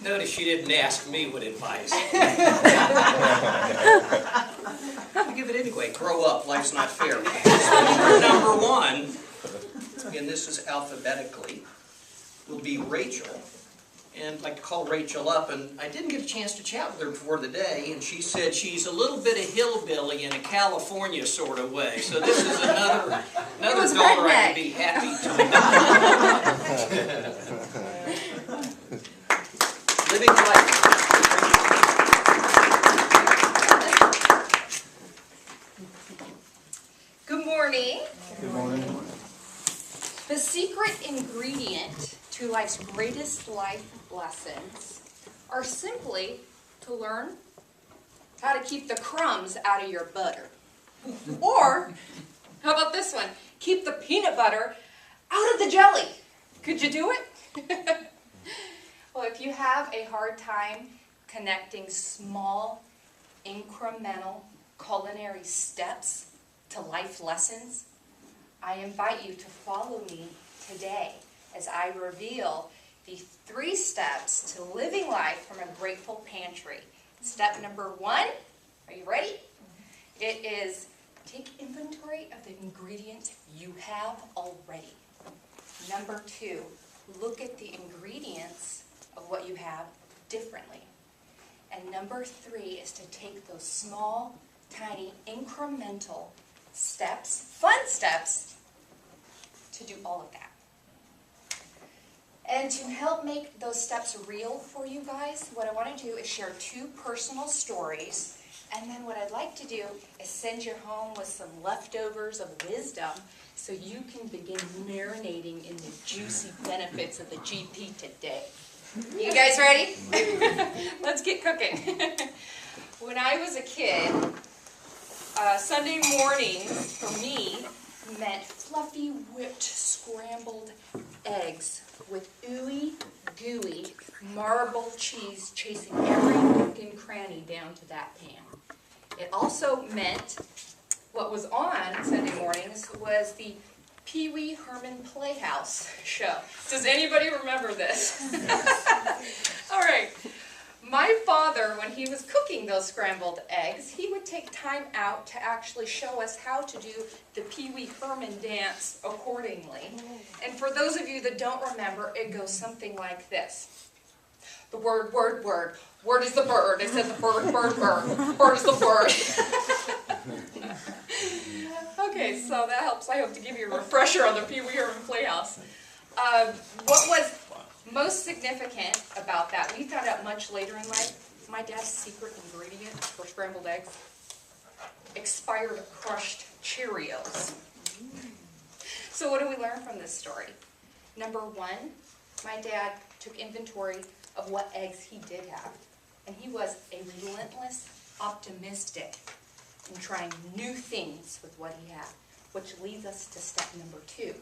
Notice she didn't ask me what advice. I'll give it anyway. Grow up. Life's not fair. Number one, and this is alphabetically, will be Rachel. And I'd like to call Rachel up, and I didn't get a chance to chat with her before the day, and she said she's a little bit of hillbilly in a California sort of way. So this is another daughter I could be happy to adopt. Living Life. Good morning. Good morning. The secret ingredient to life's greatest life lessons are simply to learn how to keep the crumbs out of your butter. Or, how about this one? Keep the peanut butter out of the jelly. Could you do it? Well, if you have a hard time connecting small, incremental culinary steps to life lessons, I invite you to follow me today as I reveal the 3 steps to living life from a Grateful Pantry. Step number 1, are you ready? It is take inventory of the ingredients you have already. Number 2, look at the ingredients of what you have differently. And number 3 is to take those small, tiny, incremental steps, fun steps, to do all of that. And to help make those steps real for you guys, what I want to do is share 2 personal stories, and then what I'd like to do is send you home with some leftovers of wisdom so you can begin marinating in the juicy benefits of the GP today. You guys ready? Let's get cooking. When I was a kid, Sunday mornings for me meant fluffy whipped scrambled eggs with ooey gooey marble cheese chasing every nook and cranny down to that pan. It also meant what was on Sunday mornings was the Pee Wee Herman Playhouse show. Does anybody remember this? All right. My father, when he was cooking those scrambled eggs, he would take time out to actually show us how to do the Pee Wee Herman dance accordingly. And for those of you that don't remember, it goes something like this. The word, word, word. Word is the bird. It says the bird, bird, bird. Bird is the bird. Okay, so that helps. I hope to give you a refresher on the Pee Wee Herman Playhouse. What was most significant about that, we found out much later in life, my dad's secret ingredient for scrambled eggs, expired crushed Cheerios. So what do we learn from this story? Number 1, my dad took inventory of what eggs he did have, and he was a relentless optimistic in trying new things with what he had, which leads us to step number 2.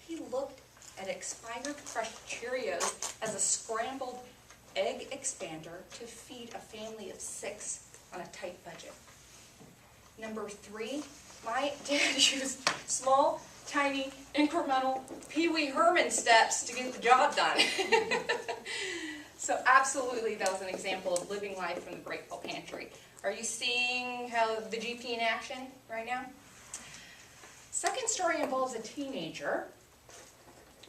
He looked at expired crushed Cheerios as a scrambled egg expander to feed a family of 6 on a tight budget. Number 3, my dad used small, tiny, incremental Pee Wee Herman steps to get the job done. So absolutely, that was an example of living life from the Grateful Pantry. Are you seeing how the GP in action right now? Second story involves a teenager.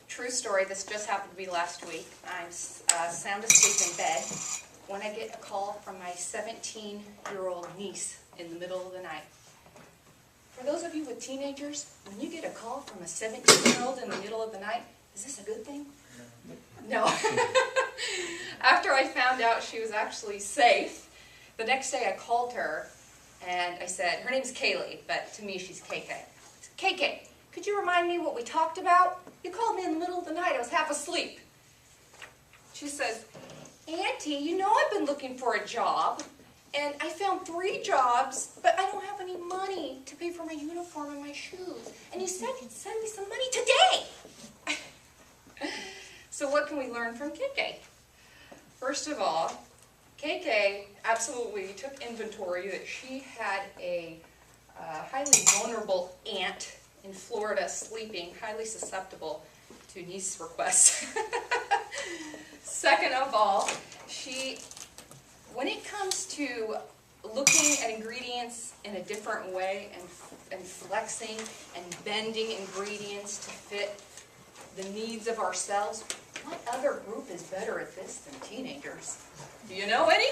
True story, this just happened to be last week. I'm sound asleep in bed when I get a call from my 17-year-old niece in the middle of the night. For those of you with teenagers, when you get a call from a 17-year-old in the middle of the night, is this a good thing? No. After I found out she was actually safe, the next day I called her and I said, her name's Kaylee, but to me she's KK. I said, KK, could you remind me what we talked about? You called me in the middle of the night. I was half asleep. She says, Auntie, you know I've been looking for a job, and I found 3 jobs, but I don't have any money to pay for my uniform and my shoes. And you said you'd send me some money today. So what can we learn from KK? First of all, KK absolutely took inventory that she had a highly vulnerable aunt in Florida sleeping, highly susceptible to niece requests. Second of all, When it comes to looking at ingredients in a different way and flexing and bending ingredients to fit the needs of ourselves, what other group is better at this than teenagers? Do you know any?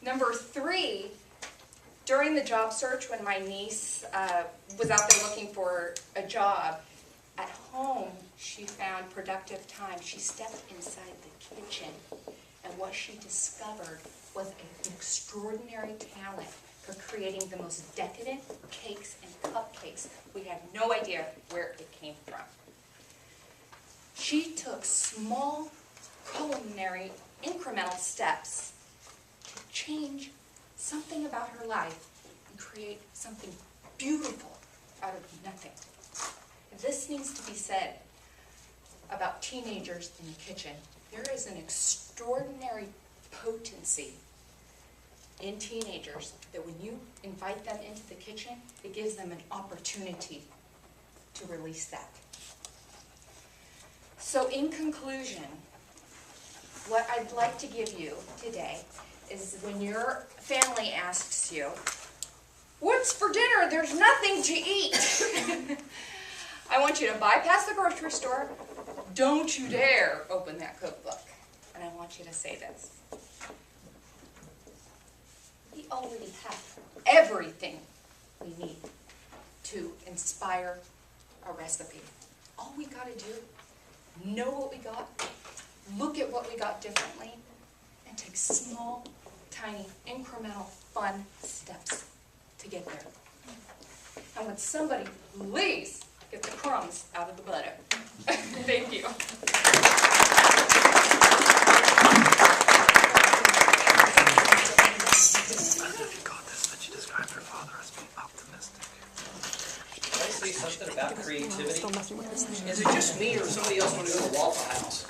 Number 3, during the job search when my niece was out there looking for a job, at home she found productive time. She stepped inside the kitchen, and what she discovered was an extraordinary talent for creating the most decadent cakes and cupcakes. We had no idea where it came from. She took small, culinary, incremental steps to change something about her life and create something beautiful out of nothing. This needs to be said about teenagers in the kitchen. There is an extraordinary potency in teenagers that when you invite them into the kitchen, it gives them an opportunity to release that. So in conclusion, what I'd like to give you today is when your family asks you, "What's for dinner? There's nothing to eat." I want you to bypass the grocery store. Don't you dare open that cookbook. And I want you to say this. We already have everything we need to inspire a recipe. All we got to do, know what we got, look at what we got differently, and take small, tiny, incremental, fun steps to get there. And would somebody please get the crumbs out of the butter? Thank you. Can I say something about creativity? Is it just me or somebody else want to go to Waffle House?